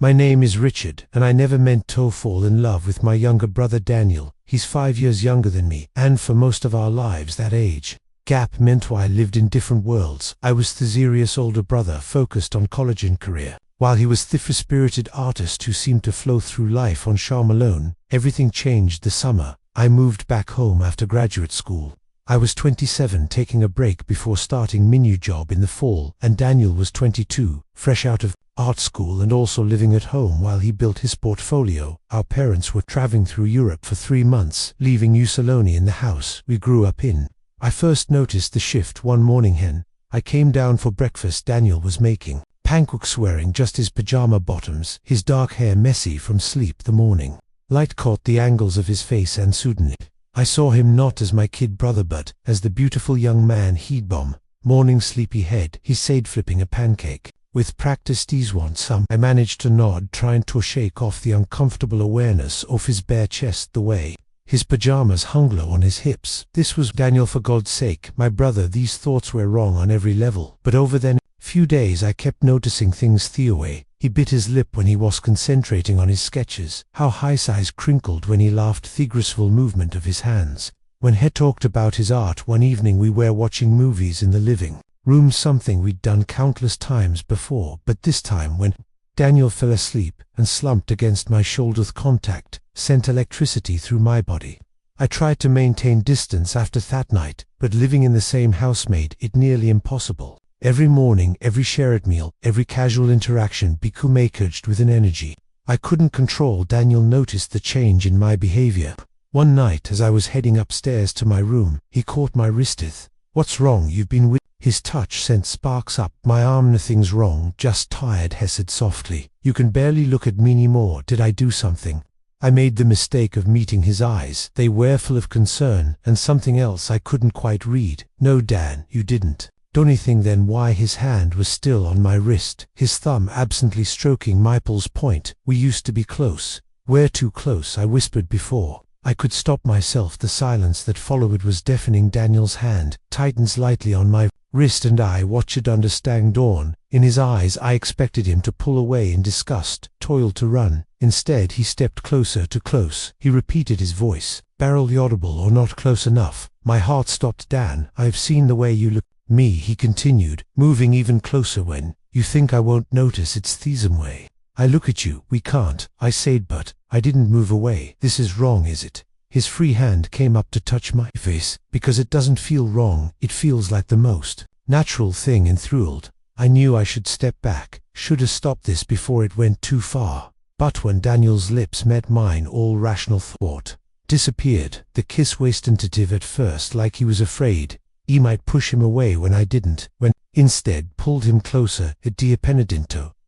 My name is Richard, and I never meant to fall in love with my younger brother Daniel. He's 5 years younger than me, and for most of our lives that age gap meant I lived in different worlds. I was the serious older brother focused on college and career, while he was the free-spirited artist who seemed to flow through life on charm alone. Everything changed the summer I moved back home after graduate school. I was 27, taking a break before starting my new job in the fall, and Daniel was 22, fresh out of art school and also living at home while he built his portfolio. Our parents were traveling through Europe for 3 months, leaving New Saloni in the house we grew up in. I first noticed the shift one morning when I came down for breakfast. Daniel was making pancakes wearing just his pajama bottoms, his dark hair messy from sleep the morning. Light caught the angles of his face and suddenly I saw him not as my kid brother but as the beautiful young man he'd bomb. Morning sleepy head, he said, flipping a pancake. With practice these want some. I managed to nod, trying to shake off the uncomfortable awareness of his bare chest the way his pajamas hung low on his hips. This was Daniel, for God's sake, my brother. These thoughts were wrong on every level. But over then few days I kept noticing things the way he bit his lip when he was concentrating on his sketches, how his eyes crinkled when he laughed, the graceful movement of his hands when he talked about his art. One evening we were watching movies in the living room, something we'd done countless times before, but this time when Daniel fell asleep and slumped against my shoulder, contact sent electricity through my body. I tried to maintain distance after that night, but living in the same house made it nearly impossible. Every morning, every shared meal, every casual interaction became charged with an energy I couldn't control. Daniel noticed the change in my behavior. One night as I was heading upstairs to my room, he caught my wrist. "What's wrong? You've been with..." His touch sent sparks up my arm. "Nothing's wrong, just tired," he said softly. "You can barely look at me anymore. Did I do something?" I made the mistake of meeting his eyes. They were full of concern and something else I couldn't quite read. "No, Dan, you didn't." Don't think then why his hand was still on my wrist, his thumb absently stroking my pulse point. "We used to be close." "We're too close," I whispered before I could stop myself. The silence that followed was deafening. Daniel's hand tightened lightly on my wrist and I watched understanding dawn in his eyes. I expected him to pull away in disgust, toil to run. Instead he stepped closer to close. He repeated, his voice barely audible or not close enough. My heart stopped. "Dan, I've seen the way you look at me," he continued, moving even closer. "When you think I won't notice, it's the same way I look at you." "We can't," I said, but I didn't move away. "This is wrong, is it?" His free hand came up to touch my face. "Because it doesn't feel wrong, it feels like the most natural thing." Enthralled, I knew I should step back, should have stopped this before it went too far. But when Daniel's lips met mine, all rational thought disappeared. The kiss was tentative at first, like he was afraid he might push him away when I didn't, when instead pulled him closer. "It depended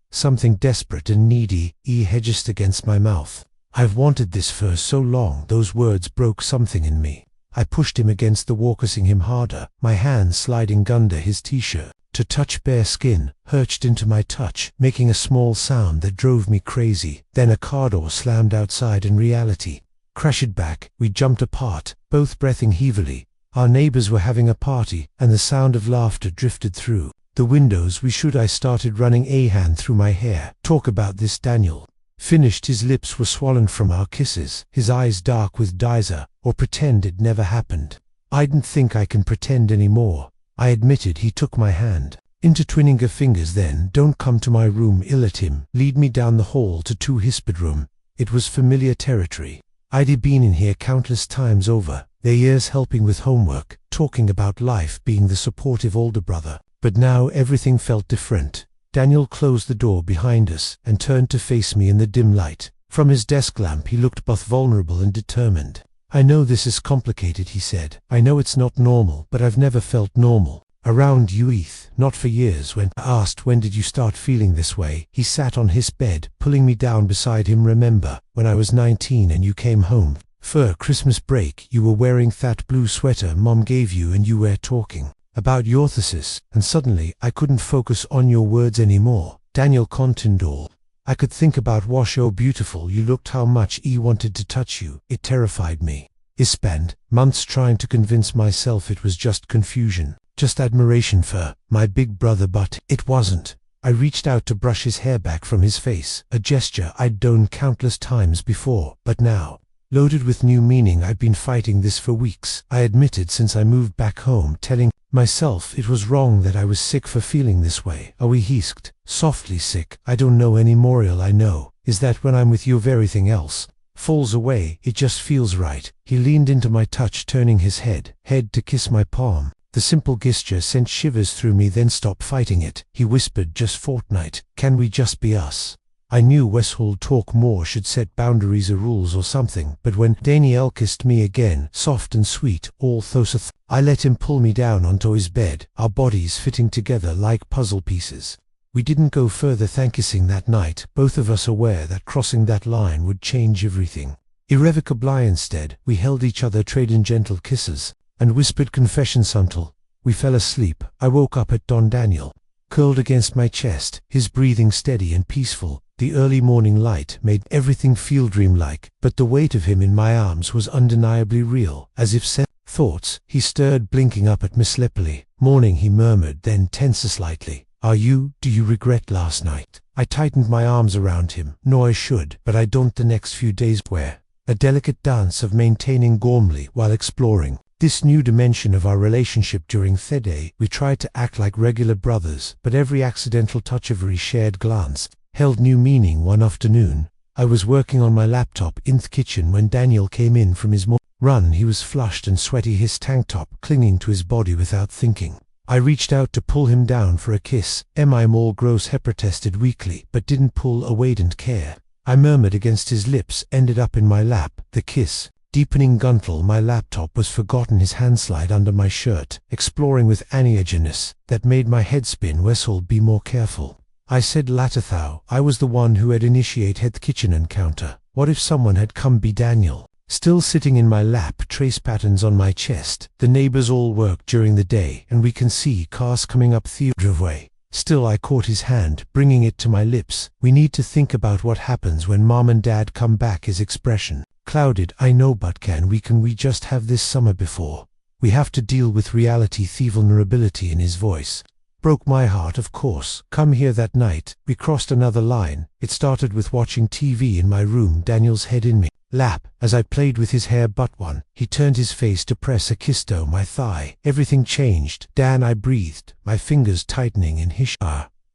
something desperate and needy," he hedged against my mouth. "I've wanted this for so long." Those words broke something in me. I pushed him against the wall, kissing him harder, my hands sliding under his t-shirt to touch bare skin, hurched into my touch, making a small sound that drove me crazy. Then a car door slammed outside and reality crashed back. We jumped apart, both breathing heavily. Our neighbors were having a party, and the sound of laughter drifted through the windows. I started running a hand through my hair. "Talk about this," Daniel finished. His lips were swollen from our kisses, his eyes dark with desire. "Or pretend it never happened." "I don't think I can pretend anymore," I admitted. He took my hand, intertwining her fingers. "Then don't come to my room." I let him lead me down the hall to his bedroom. It was familiar territory. I'd been in here countless times over the years, helping with homework, talking about life, being the supportive older brother. But now everything felt different. Daniel closed the door behind us and turned to face me in the dim light. From his desk lamp he looked both vulnerable and determined. "I know this is complicated," he said. "I know it's not normal, but I've never felt normal around you, Heath. Not for years." When I asked, "When did you start feeling this way?" he sat on his bed, pulling me down beside him. "Remember when I was 19 and you came home for Christmas break? You were wearing that blue sweater Mom gave you and you were talking about your thesis, and suddenly I couldn't focus on your words anymore." Daniel continued, "All I could think about was how beautiful you looked, how much he wanted to touch you. It terrified me. I spent months trying to convince myself it was just confusion, just admiration for my big brother, but it wasn't. I reached out to brush his hair back from his face, a gesture I'd done countless times before, but now, loaded with new meaning. I'd been fighting this for weeks, I admitted, since I moved back home, telling myself it was wrong, that I was sick for feeling this way. Oh, he hissed, softly. Sick? I don't know anymore. All I know is that when I'm with you, everything else falls away. It just feels right. He leaned into my touch, turning his head to kiss my palm. The simple gesture sent shivers through me. Then stop fighting it, he whispered, just fortnight. Can we just be us? I knew Westwold talk more, should set boundaries or rules or something, but when Daniel kissed me again, soft and sweet, all those I let him pull me down onto his bed, our bodies fitting together like puzzle pieces. We didn't go further than kissing that night, both of us aware that crossing that line would change everything. Irrevocably. Instead, we held each other, trading gentle kisses and whispered confessions until we fell asleep. I woke up at dawn, Daniel curled against my chest, his breathing steady and peaceful. The early morning light made everything feel dreamlike, but the weight of him in my arms was undeniably real, as if set thoughts. He stirred, blinking up at me sleepily. Morning, he murmured, then tense slightly. Do you regret last night? I tightened my arms around him. No, I should, but I don't. The next few days were a delicate dance of maintaining warmly while exploring this new dimension of our relationship. During the day, we tried to act like regular brothers, but every accidental touch, every shared glance held new meaning. One afternoon, I was working on my laptop in the kitchen when Daniel came in from his run. He was flushed and sweaty, his tank top clinging to his body. Without thinking, I reached out to pull him down for a kiss. I'm all gross, he protested weakly, but didn't pull away. Didn't care. I murmured against his lips, ended up in my lap. The kiss deepening until my laptop was forgotten. His hand slid under my shirt, exploring with an eagerness that made my head spin. Wessel, be more careful, I said later. I was the one who had initiated the kitchen encounter. What if someone had come? Be Daniel, still sitting in my lap, trace patterns on my chest. The neighbors all work during the day, and we can see cars coming up the driveway. Still, I caught his hand, bringing it to my lips. We need to think about what happens when Mom and Dad come back. His expression clouded. I know, but can we just have this summer before we have to deal with reality? The vulnerability in his voice broke my heart. Of course. Come here. That night, we crossed another line. It started with watching TV in my room, Daniel's head in my lap as I played with his hair. But he turned his face to press a kiss to my thigh. Everything changed. Dan, I breathed, my fingers tightening in his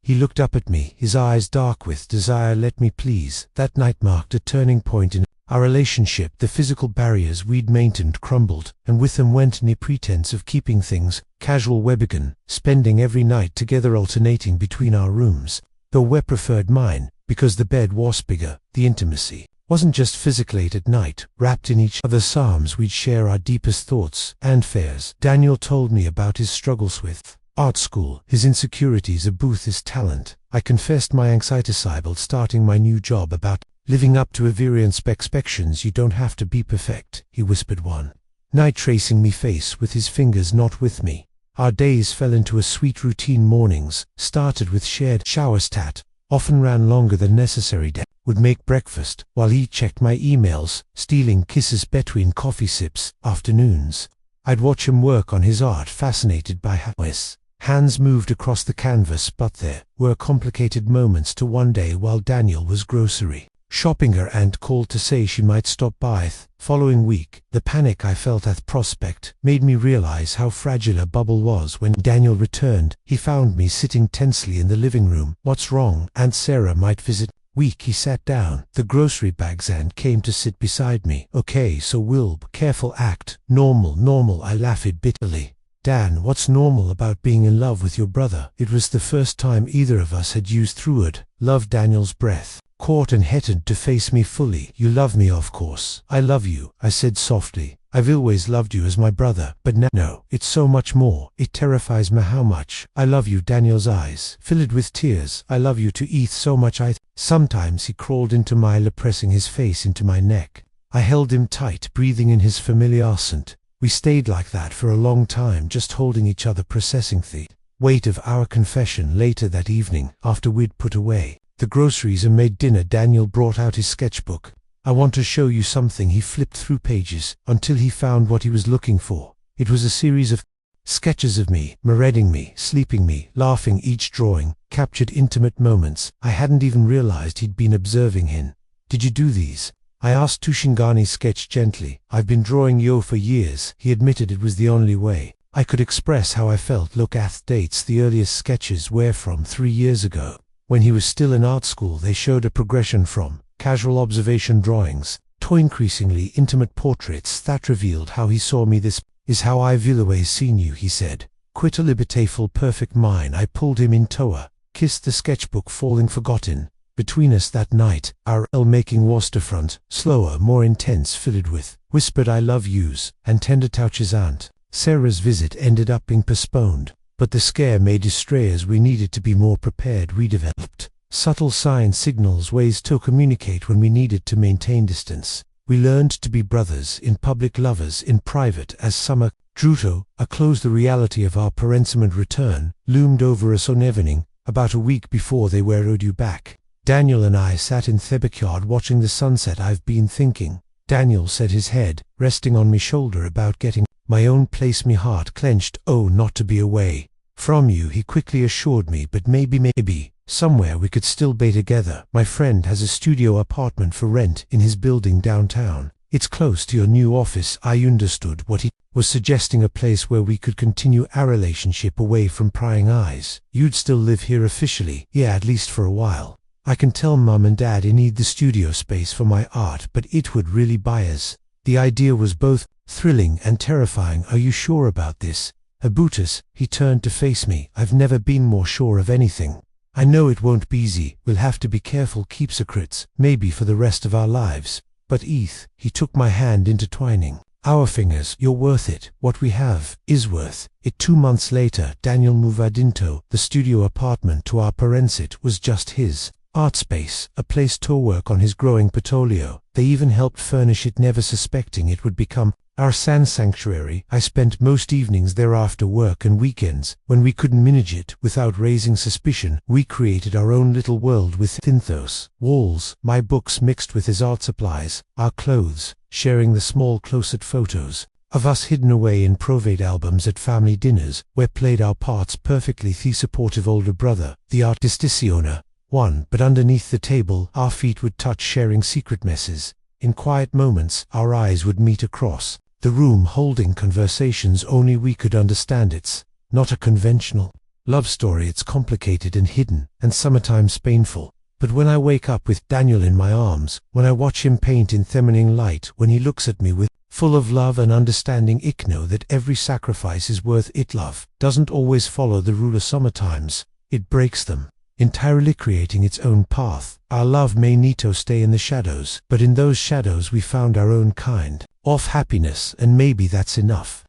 He looked up at me, his eyes dark with desire. Let me, please. That night marked a turning point in our relationship. The physical barriers we'd maintained crumbled, and with them went any pretense of keeping things casual. We began spending every night together, alternating between our rooms, though we preferred mine because the bed was bigger. The intimacy wasn't just physical. At night, wrapped in each other's arms, we'd share our deepest thoughts and fears. Daniel told me about his struggles with art school, his insecurities about his talent. I confessed my anxiety about starting my new job, about living up to various expectations. You don't have to be perfect, he whispered one night, tracing me face with his fingers, not with me. Our days fell into a sweet routine. Mornings started with shared showers that often ran longer than necessary. Dad would make breakfast while he checked my emails, stealing kisses between coffee sips. Afternoons, I'd watch him work on his art, fascinated by how his hands moved across the canvas. But there were complicated moments to one day while Daniel was grocery shopping, her aunt called to say she might stop by the following week. The panic I felt at prospect made me realize how fragile a bubble was. When Daniel returned, he found me sitting tensely in the living room. What's wrong? Aunt Sarah might visit. Weak. He sat down, the grocery bags, and came to sit beside me. Okay, so we'll careful act normal. I laughed bitterly. Dan, what's normal about being in love with your brother? It was the first time either of us had used the word love. Daniel's breath caught and headed to face me fully. You love me, of course. I love you, I said softly. I've always loved you as my brother, but now, no, it's so much more. It terrifies me how much I love you. Daniel's eyes filled with tears. I love you to Eth so much. Sometimes he crawled into my lap, pressing his face into my neck. I held him tight, breathing in his familiar scent. We stayed like that for a long time, just holding each other, processing the weight of our confession. Later that evening, after we'd put away the groceries and made dinner, Daniel brought out his sketchbook. I want to show you something. He flipped through pages until he found what he was looking for. It was a series of Sketches of me, marauding me, sleeping me, laughing. Each drawing captured intimate moments. I hadn't even realized he'd been observing hin. Did you do these? I asked. Tushingani sketched gently. I've been drawing yo for years. He admitted it was the only way I could express how I felt. Look at dates. The earliest sketches were from 3 years ago. When he was still in art school, they showed a progression from casual observation drawings to increasingly intimate portraits that revealed how he saw me. This is how I've always seen you, he said. Quit a libertaful perfect mine. I pulled him in toa, kissed the sketchbook falling forgotten. Between us that night, our making was different, slower, more intense, filled with whispered I love yous and tender touches. Aunt Sarah's visit ended up being postponed, but the scare made us stray as we needed to be more prepared. We developed subtle sign signals, ways to communicate when we needed to maintain distance. We learned to be brothers in public, lovers in private. As summer drew to a close, the reality of our parentsement return loomed over us on evening, about a week before they were due back. Daniel and I sat in the backyard watching the sunset. I've been thinking, Daniel said, his head resting on me shoulder, about getting my own place. Me heart clenched. Oh, not to be away from you, he quickly assured me, but maybe somewhere we could still be together. My friend has a studio apartment for rent in his building downtown. It's close to your new office. I understood what he was suggesting, a place where we could continue our relationship away from prying eyes. You'd still live here officially? Yeah, at least for a while. I can tell Mum and Dad I need the studio space for my art, but it would really buy us. The idea was both thrilling and terrifying. Are you sure about this? Abutus, he turned to face me. I've never been more sure of anything. I know it won't be easy. We'll have to be careful, keep secrets, maybe for the rest of our lives. But Eth, he took my hand, intertwining our fingers. You're worth it. What we have is worth it. 2 months later, Daniel moved into the studio apartment to our parents. It was just his art space, a place to work on his growing portfolio. They even helped furnish it, never suspecting it would become our sanctuary. I spent most evenings there after work and weekends. When we couldn't manage it without raising suspicion, we created our own little world within those walls. My books mixed with his art supplies, our clothes, sharing the small closet photos of us hidden away in private albums at family dinners, where played our parts perfectly. The supportive older brother, the artisticiona one, but underneath the table our feet would touch, sharing secret messes. In quiet moments our eyes would meet across the room, holding conversations only we could understand. It's not a conventional love story. It's complicated and hidden, and sometimes painful. But when I wake up with Daniel in my arms, when I watch him paint in feminine light, when he looks at me with full of love and understanding, I know that every sacrifice is worth it. Love doesn't always follow the rules. Sometimes it breaks them entirely, creating its own path. Our love may need to stay in the shadows, but in those shadows we found our own kind of happiness, and maybe that's enough.